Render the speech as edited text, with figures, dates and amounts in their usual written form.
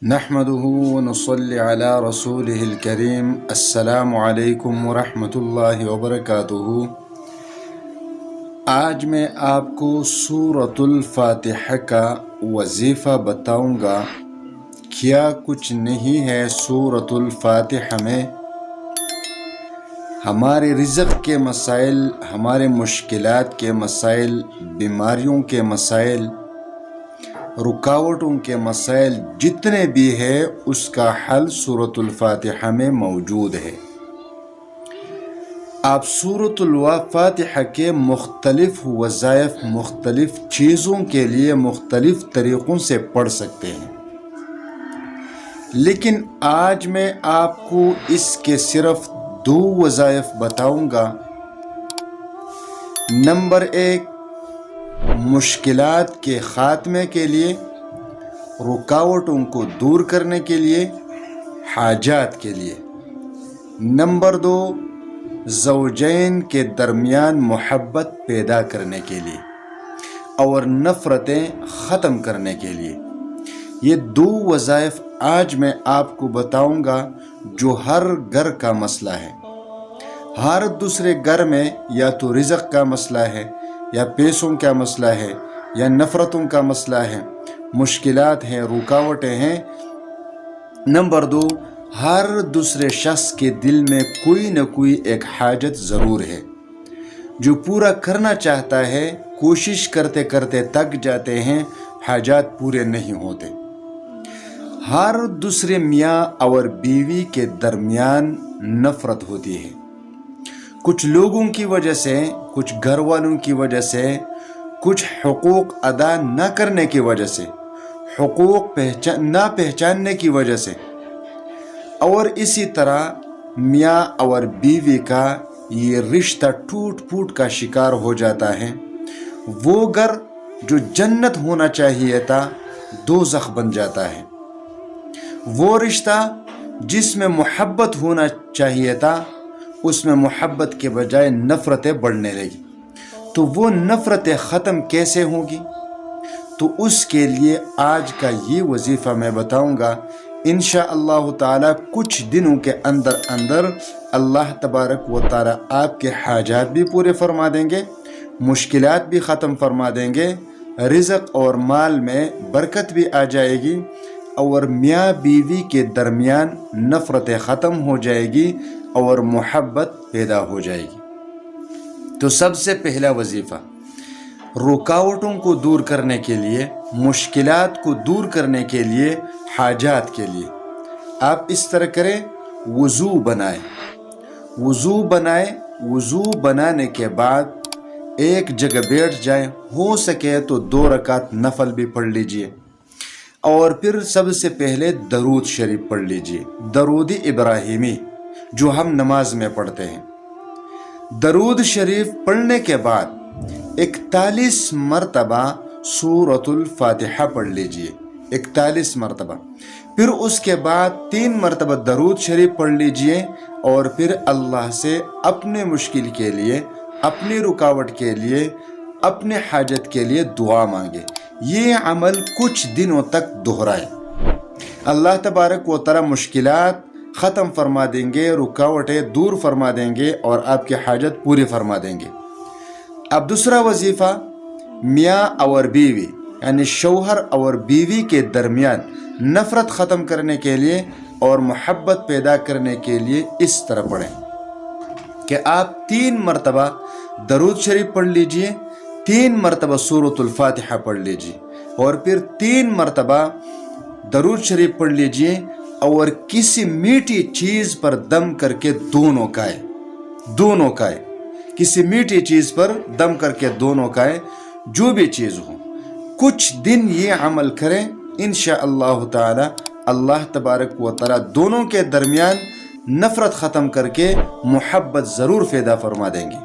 نحمده ونصلي على رسوله الكريم السلام علیکم ورحمۃ اللہ وبرکاتہ۔ آج میں آپ کو سورۃ الفاتحہ کا وظیفہ بتاؤں گا۔ کیا کچھ نہیں ہے سورۃ الفاتحہ میں؟ ہمارے رزق کے مسائل، ہمارے مشکلات کے مسائل، بیماریوں کے مسائل، رکاوٹوں کے مسائل جتنے بھی ہیں اس کا حل سورۃ الفاتحہ میں موجود ہے۔ آپ سورۃ الفاتحہ کے مختلف وظائف مختلف چیزوں کے لیے مختلف طریقوں سے پڑھ سکتے ہیں، لیکن آج میں آپ کو اس کے صرف 2 وظائف بتاؤں گا۔ نمبر 1، مشکلات کے خاتمے کے لیے، رکاوٹوں کو دور کرنے کے لیے، حاجات کے لیے۔ نمبر 2، زوجین کے درمیان محبت پیدا کرنے کے لیے اور نفرتیں ختم کرنے کے لیے۔ یہ 2 وظائف آج میں آپ کو بتاؤں گا جو ہر گھر کا مسئلہ ہے۔ ہر دوسرے گھر میں یا تو رزق کا مسئلہ ہے، یا پیسوں کا مسئلہ ہے، یا نفرتوں کا مسئلہ ہے، مشکلات ہیں، رکاوٹیں ہیں۔ نمبر 2، ہر دوسرے شخص کے دل میں کوئی نہ کوئی ایک حاجت ضرور ہے جو پورا کرنا چاہتا ہے، کوشش کرتے کرتے تک جاتے ہیں، حاجات پورے نہیں ہوتے۔ ہر دوسرے میاں اور بیوی کے درمیان نفرت ہوتی ہے، کچھ لوگوں کی وجہ سے، کچھ گھر والوں کی وجہ سے، کچھ حقوق ادا نہ کرنے کی وجہ سے، حقوق نہ پہچاننے کی وجہ سے، اور اسی طرح میاں اور بیوی کا یہ رشتہ ٹوٹ پھوٹ کا شکار ہو جاتا ہے۔ وہ گھر جو جنت ہونا چاہیے تھا دوزخ بن جاتا ہے۔ وہ رشتہ جس میں محبت ہونا چاہیے تھا اس میں محبت کے بجائے نفرتیں بڑھنے لگی۔ تو وہ نفرتیں ختم کیسے ہوں گی؟ تو اس کے لیے آج کا یہ وظیفہ میں بتاؤں گا۔ انشاءاللہ تعالی کچھ دنوں کے اندر اللہ تبارک و تعالی آپ کے حاجات بھی پورے فرما دیں گے، مشکلات بھی ختم فرما دیں گے، رزق اور مال میں برکت بھی آ جائے گی، اور میاں بیوی کے درمیان نفرتیں ختم ہو جائے گی اور محبت پیدا ہو جائے گی۔ تو سب سے پہلا وظیفہ رکاوٹوں کو دور کرنے کے لیے، مشکلات کو دور کرنے کے لیے، حاجات کے لیے آپ اس طرح کریں، وضو بنائیں۔ وضو بنانے کے بعد ایک جگہ بیٹھ جائیں، ہو سکے تو 2 رکعت نفل بھی پڑھ لیجئے، اور پھر سب سے پہلے درود شریف پڑھ لیجئے، درود ابراہیمی جو ہم نماز میں پڑھتے ہیں۔ درود شریف پڑھنے کے بعد 41 مرتبہ سورۃ الفاتحہ پڑھ لیجئے، 41 مرتبہ۔ پھر اس کے بعد 3 مرتبہ درود شریف پڑھ لیجئے، اور پھر اللہ سے اپنے مشکل کے لیے، اپنی رکاوٹ کے لیے، اپنے حاجت کے لیے دعا مانگے۔ یہ عمل کچھ دنوں تک دہرائے، اللہ تبارک و تعالی مشکلات ختم فرما دیں گے، رکاوٹیں دور فرما دیں گے، اور آپ کی حاجت پوری فرما دیں گے۔ اب دوسرا وظیفہ، میاں اور بیوی یعنی شوہر اور بیوی کے درمیان نفرت ختم کرنے کے لیے اور محبت پیدا کرنے کے لیے اس طرح پڑھیں کہ آپ 3 مرتبہ درود شریف پڑھ لیجئے، 3 مرتبہ سورۃ الفاتحہ پڑھ لیجئے، اور پھر 3 مرتبہ درود شریف پڑھ لیجئے، اور کسی میٹھی چیز پر دم کر کے دونوں کھائے، کسی میٹھی چیز پر دم کر کے دونوں کھائے، جو بھی چیز ہو۔ کچھ دن یہ عمل کریں، انشاءاللہ تعالی اللہ تبارک و تعالی دونوں کے درمیان نفرت ختم کر کے محبت ضرور پیدا فرما دیں گے۔